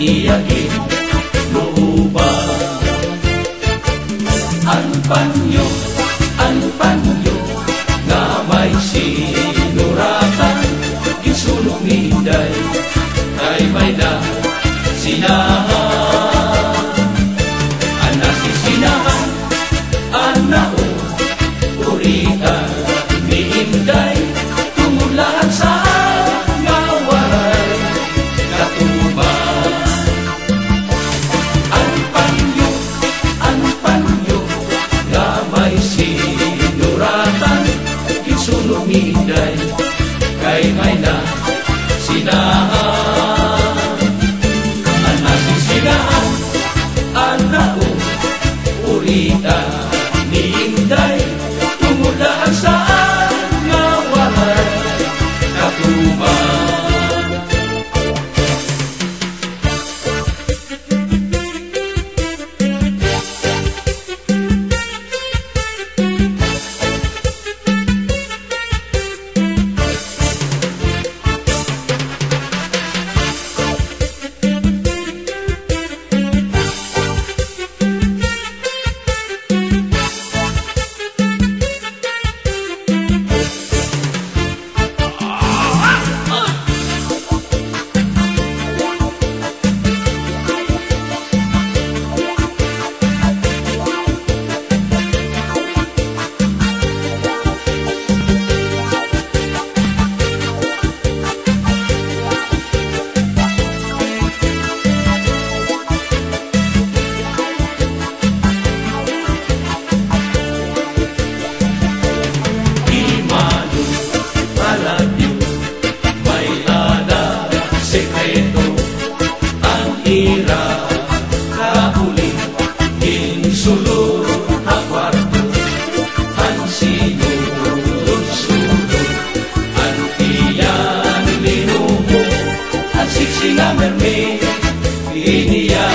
iiyagin mo ba? Ang panyo nga may sinuratan, ginsulong niday kay may na sinahan. Ana si sinahan, ana o uritan ni Inday, tumulaan sa nga waray katuban. Ang panyo nga may sinuratan, ginsulong niday kay may na sinahan. Ana si sinahan, ana o uritan ni Inday, tumulaan sa nga waray katuban. Sulod ang kwarto, ang sinulod-sulod, ang tiyan linuho, ang siksi nga mermi, iniya